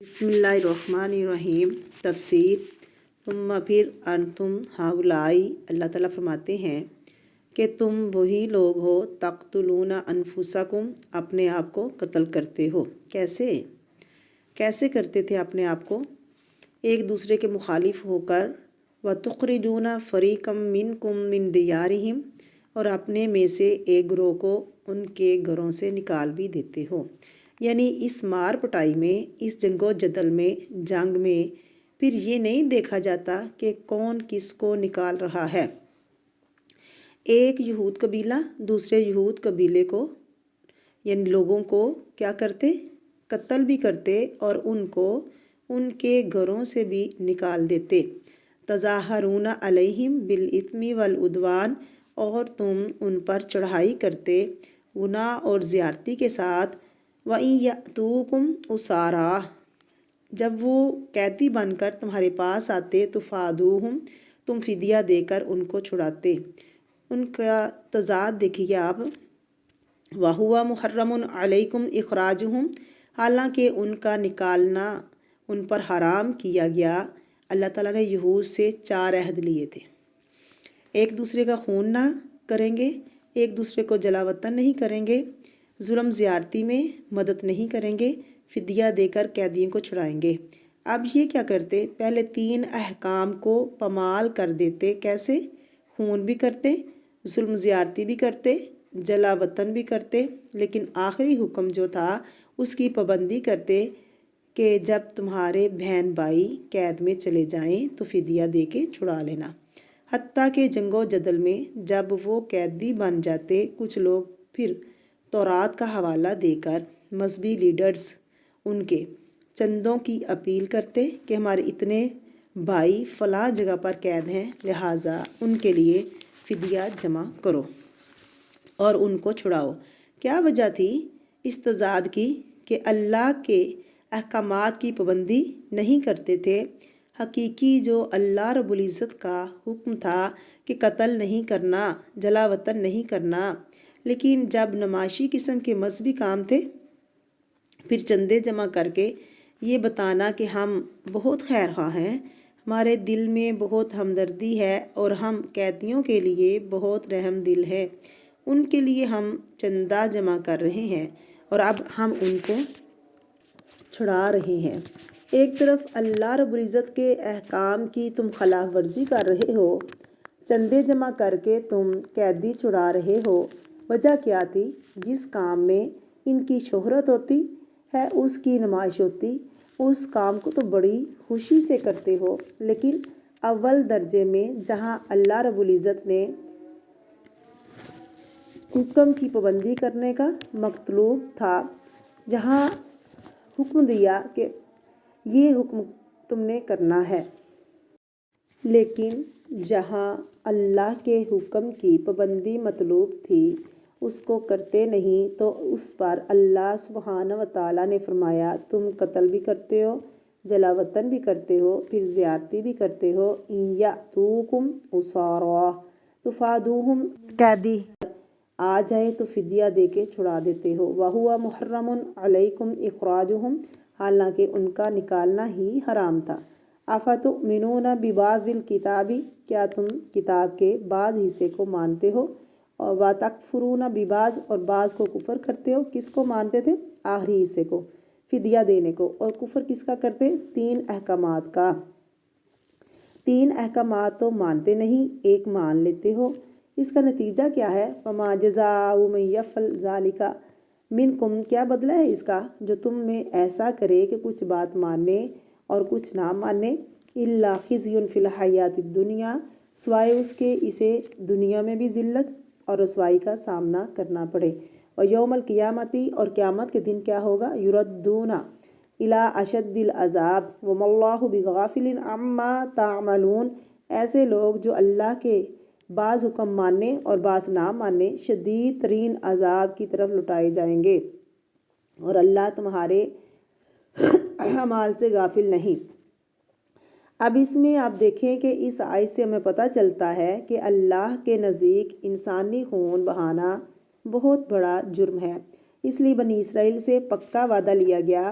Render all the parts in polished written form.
بسم اللہ الرحمن الرحیم۔ تفسیر ثم پھر انتم ہؤلائی، اللہ تعالیٰ فرماتے ہیں کہ تم وہی لوگ ہو تقتلون انفسکم، اپنے آپ کو قتل کرتے ہو۔ کیسے کرتے تھے اپنے آپ کو؟ ایک دوسرے کے مخالف ہو کر، وتخرجون فریقا منکم من دیارہم، اور اپنے میں سے ایک گروہ کو ان کے گھروں سے نکال بھی دیتے ہو۔ یعنی اس مار پٹائی میں، اس جنگ و جدل میں، جنگ میں پھر یہ نہیں دیکھا جاتا کہ کون کس کو نکال رہا ہے۔ ایک یہود قبیلہ دوسرے یہود قبیلے کو یعنی لوگوں کو کیا کرتے؟ قتل بھی کرتے اور ان کو ان کے گھروں سے بھی نکال دیتے۔ تظاہرون علیہم بالاثم والعدوان، اور تم ان پر چڑھائی کرتے گناہ اور زیادتی کے ساتھ۔ وَإِن يَأْتُوكُمْ أُسَارَىٰ، جب وہ قیدی بن کر تمہارے پاس آتے تو فادوہم، تم فدیہ دے کر ان کو چھڑاتے۔ ان کا تضاد دیکھیے آپ، وَهُوَ مُحَرَّمٌ عَلَيْكُمْ إِخْرَاجُهُمْ، حالانکہ ان کا نکالنا ان پر حرام کیا گیا۔ اللہ تعالیٰ نے یہود سے 4 عہد لیے تھے۔ ایک دوسرے کا خون نہ کریں گے، ایک دوسرے کو جلا وطن نہیں کریں گے، ظلم زیادتی میں مدد نہیں کریں گے، فدیہ دے کر قیدیوں کو چھڑائیں گے۔ اب یہ کیا کرتے؟ پہلے 3 احکام کو پامال کر دیتے۔ کیسے؟ خون بھی کرتے، ظلم زیادتی بھی کرتے، جلا وطن بھی کرتے، لیکن آخری حکم جو تھا اس کی پابندی کرتے کہ جب تمہارے بہن بھائی قید میں چلے جائیں تو فدیہ دے کے چھڑا لینا۔ حتیٰ کہ جنگ و جدل میں جب وہ قیدی بن جاتے، کچھ لوگ پھر تورات کا حوالہ دے کر مذہبی لیڈرز ان کے چندوں کی اپیل کرتے کہ ہمارے اتنے بھائی فلاں جگہ پر قید ہیں، لہٰذا ان کے لیے فدیہ جمع کرو اور ان کو چھڑاؤ۔ کیا وجہ تھی اس تضاد کی؟ کہ اللہ کے احکامات کی پابندی نہیں کرتے تھے۔ حقیقی جو اللہ رب العزت کا حکم تھا کہ قتل نہیں کرنا، جلا وطن نہیں کرنا، لیکن جب نمائشی قسم کے مذہبی کام تھے، پھر چندے جمع کر کے یہ بتانا کہ ہم بہت خیر خواہ ہیں، ہمارے دل میں بہت ہمدردی ہے اور ہم قیدیوں کے لیے بہت رحم دل ہیں، ان کے لیے ہم چندہ جمع کر رہے ہیں اور اب ہم ان کو چھڑا رہے ہیں۔ ایک طرف اللہ رب العزت کے احکام کی تم خلاف ورزی کر رہے ہو، چندے جمع کر کے تم قیدی چھڑا رہے ہو۔ وجہ کیا تھی؟ جس کام میں ان کی شہرت ہوتی ہے، اس کی نمائش ہوتی، اس کام کو تو بڑی خوشی سے کرتے ہو، لیکن اول درجے میں جہاں اللہ رب العزت نے حکم کی پابندی کرنے کا مطلوب تھا، جہاں حکم دیا کہ یہ حکم تم نے کرنا ہے، لیکن جہاں اللہ کے حکم کی پابندی مطلوب تھی اس کو کرتے نہیں، تو اس پر اللہ سبحانہ وتعالیٰ نے فرمایا تم قتل بھی کرتے ہو، جلا وطن بھی کرتے ہو، پھر زیادتی بھی کرتے ہو۔ إِن يَأْتُوكُمْ أُسَارَىٰ تُفَادُوهُمْ، قیدی آ جائے تو فدیہ دے کے چھڑا دیتے ہو۔ وَهُوَ مُحَرَّمٌ عَلَيْكُمْ إِخْرَاجُهُمْ، حالانکہ ان کا نکالنا ہی حرام تھا۔ أَفَتُؤْمِنُونَ بِبَعْضِ الْكِتَابِ، کیا تم کتاب کے بعض حصے کو مانتے ہو، اور وَتَكْفُرُونَ بِبَعْض، اور بعض کو کفر کرتے ہو۔ کس کو مانتے تھے؟ آخری حصے کو، فدیہ دینے کو، اور کفر کس کا کرتے؟ 3 احکامات کا۔ 3 احکامات تو مانتے نہیں، ایک مان لیتے ہو۔ اس کا نتیجہ کیا ہے؟ فَمَا جَزَاءُ مَن يَفْعَلْ ذَلِكَ مِنكُمْ، کیا بدلہ ہے اس کا جو تم میں ایسا کرے کہ کچھ بات مانے اور کچھ نہ مانے؟ إِلَّا خِزْيٌ فِي الْحَيَاةِ الدُّنْيَا، سوائے اس کے اسے دنیا میں بھی ذلت اور رسوائی کا سامنا کرنا پڑے۔ وَيَوْمَ الْقِيَامَةِ، اور قیامت کے دن کیا ہوگا؟ يُرَدُّونَ إِلَىٰ أَشَدِّ الْعَذَابِ وَمَا اللَّهُ بِغَافِلٍ عَمَّا تَعْمَلُونَ، ایسے لوگ جو اللہ کے بعض حکم ماننے اور بعض نہ ماننے، شدید ترین عذاب کی طرف لٹائے جائیں گے، اور اللہ تمہارے اعمال سے غافل نہیں۔ اب اس میں آپ دیکھیں کہ اس آیت سے ہمیں پتہ چلتا ہے کہ اللہ کے نزدیک انسانی خون بہانا بہت بڑا جرم ہے، اس لیے بنی اسرائیل سے پکا وعدہ لیا گیا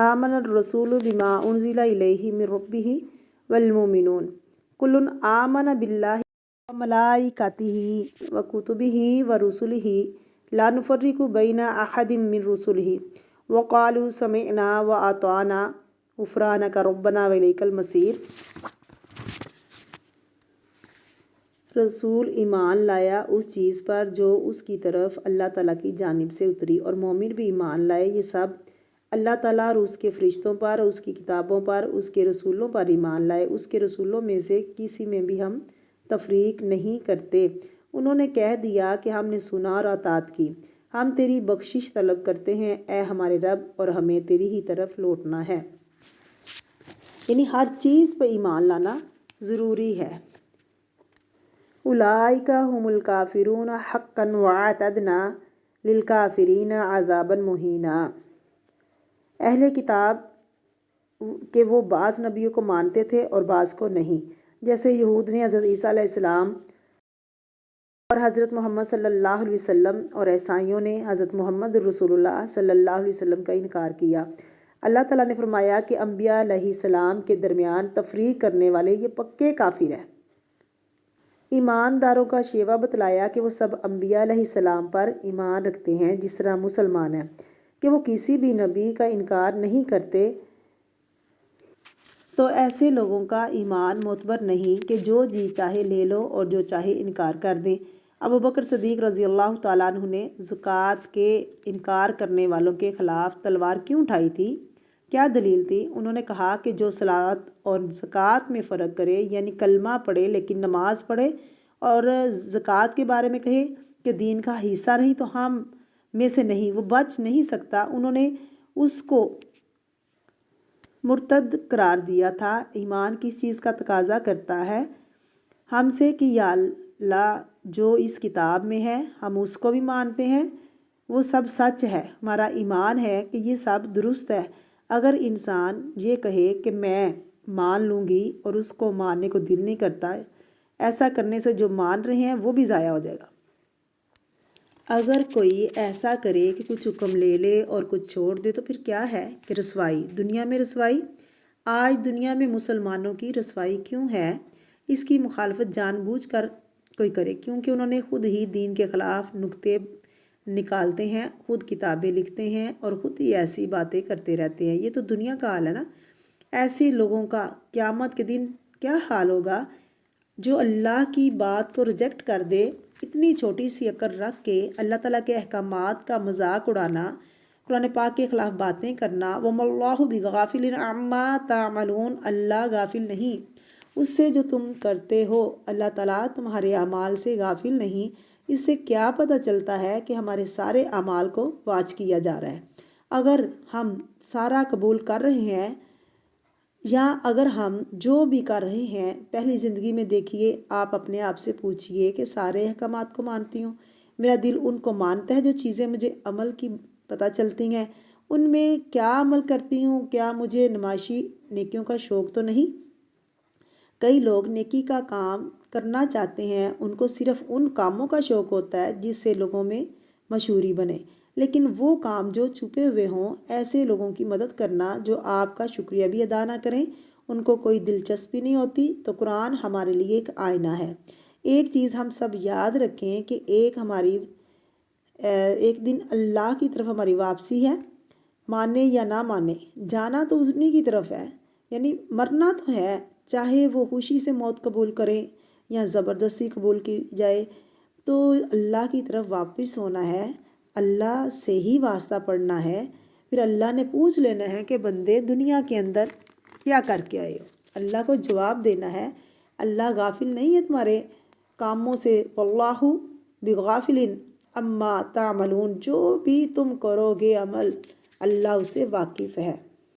آمن الرسول بما انزل الیہ من ربہ والمؤمنون کل آمن باللہ وملائکتہ وکتبہ ورسلہ لا نفرق بین احد من رسلہ وقالوا سمعنا واطعنا غفرانک ربنا والیک المصیر۔ رسول ایمان لایا اس چیز پر جو اس کی طرف اللہ تعالیٰ کی جانب سے اتری، اور مومن بھی ایمان لائے، یہ سب اللہ تعالیٰ اور اس کے فرشتوں پر، اس کی کتابوں پر، اس کے رسولوں پر ایمان لائے۔ اس کے رسولوں میں سے کسی میں بھی ہم تفریق نہیں کرتے۔ انہوں نے کہہ دیا کہ ہم نے سنا اور اطاعت کی، ہم تیری بخشش طلب کرتے ہیں اے ہمارے رب، اور ہمیں تیری ہی طرف لوٹنا ہے۔ یعنی ہر چیز پہ ایمان لانا ضروری ہے۔ اولئک هم الکافرون حقا واعتدنا للکافرین عذابا مہینا۔ اہل کتاب کہ وہ بعض نبیوں کو مانتے تھے اور بعض کو نہیں، جیسے یہود نے حضرت عیسیٰ علیہ السلام اور حضرت محمد صلی اللہ علیہ وسلم، اور عیسائیوں نے حضرت محمد رسول اللہ صلی اللہ علیہ وسلم کا انکار کیا۔ اللہ تعالیٰ نے فرمایا کہ انبیاء علیہ السلام کے درمیان تفریق کرنے والے یہ پکے کافر ہیں۔ ایمانداروں کا شیوہ بتلایا کہ وہ سب انبیاء علیہ السلام پر ایمان رکھتے ہیں جس طرح مسلمان ہیں، کہ وہ کسی بھی نبی کا انکار نہیں کرتے، تو ایسے لوگوں کا ایمان معتبر نہیں کہ جو جی چاہے لے لو اور جو چاہے انکار کر دیں۔ ابوبکر صدیق رضی اللہ تعالیٰ عنہ نے زکوٰۃ کے انکار کرنے والوں کے خلاف تلوار کیوں اٹھائی تھی؟ کیا دلیل تھی؟ انہوں نے کہا کہ جو صلاۃ اور زکوٰۃ میں فرق کرے، یعنی کلمہ پڑھے لیکن نماز پڑھے، اور زکوٰۃ کے بارے میں کہے کہ دین کا حصہ نہیں تو ہم میں سے نہیں، وہ بچ نہیں سکتا، انہوں نے اس کو مرتد قرار دیا تھا۔ ایمان کس چیز کا تقاضا کرتا ہے ہم سے کہ یا اللہ جو اس کتاب میں ہے ہم اس کو بھی مانتے ہیں، وہ سب سچ ہے، ہمارا ایمان ہے کہ یہ سب درست ہے۔ اگر انسان یہ کہے کہ میں مان لوں گی اور اس کو ماننے کو دل نہیں کرتا، ایسا کرنے سے جو مان رہے ہیں وہ بھی ضائع ہو جائے گا۔ اگر کوئی ایسا کرے کہ کچھ حکم لے لے اور کچھ چھوڑ دے تو پھر کیا ہے کہ رسوائی، دنیا میں رسوائی۔ آج دنیا میں مسلمانوں کی رسوائی کیوں ہے؟ اس کی مخالفت جان بوجھ کر کوئی کرے، کیونکہ انہوں نے خود ہی دین کے خلاف نکتے نکالتے ہیں، خود کتابیں لکھتے ہیں اور خود ہی ایسی باتیں کرتے رہتے ہیں۔ یہ تو دنیا کا حال ہے نا۔ ایسے لوگوں کا قیامت کے دن کیا حال ہوگا جو اللہ کی بات کو ریجیکٹ کر دے، اتنی چھوٹی سی عقل رکھ کے اللہ تعالیٰ کے احکامات کا مذاق اڑانا، قرآن پاک کے خلاف باتیں کرنا۔ وَمَا اللَّهُ بِغَافِلٍ عَمَّا تَعْمَلُونَ، اللہ غافل نہیں اس سے جو تم کرتے ہو، اللہ تعالیٰ تمہارے اعمال سے غافل نہیں۔ اس سے کیا پتہ چلتا ہے کہ ہمارے سارے اعمال کو واچ کیا جا رہا ہے۔ اگر ہم سارا قبول کر رہے ہیں یا اگر ہم جو بھی کر رہے ہیں، پہلی زندگی میں دیکھیے، آپ اپنے آپ سے پوچھئے کہ سارے احکامات کو مانتی ہوں، میرا دل ان کو مانتا ہے جو چیزیں مجھے عمل کی پتہ چلتی ہیں، ان میں کیا عمل کرتی ہوں؟ کیا مجھے نمائشی نیکیوں کا شوق تو نہیں؟ کئی لوگ نیکی کا کام کرنا چاہتے ہیں، ان کو صرف ان کاموں کا شوق ہوتا ہے جس سے لوگوں میں مشہوری بنے، لیکن وہ کام جو چھپے ہوئے ہوں، ایسے لوگوں کی مدد کرنا جو آپ کا شکریہ بھی ادا نہ کریں، ان کو کوئی دلچسپی نہیں ہوتی۔ تو قرآن ہمارے لیے ایک آئینہ ہے۔ ایک چیز ہم سب یاد رکھیں کہ ایک دن اللہ کی طرف ہماری واپسی ہے، مانے یا نہ مانے، جانا تو انہی کی طرف ہے، یعنی مرنا تو ہے، چاہے وہ خوشی سے موت قبول کریں یا زبردستی قبول کی جائے، تو اللہ کی طرف واپس ہونا ہے، اللہ سے ہی واسطہ پڑھنا ہے۔ پھر اللہ نے پوچھ لینا ہے کہ بندے دنیا کے اندر کیا کر کے آئے ہو، اللہ کو جواب دینا ہے۔ اللہ غافل نہیں ہے تمہارے کاموں سے، واللہ بغافل عما تعملون، جو بھی تم کرو گے عمل، اللہ اسے واقف ہے۔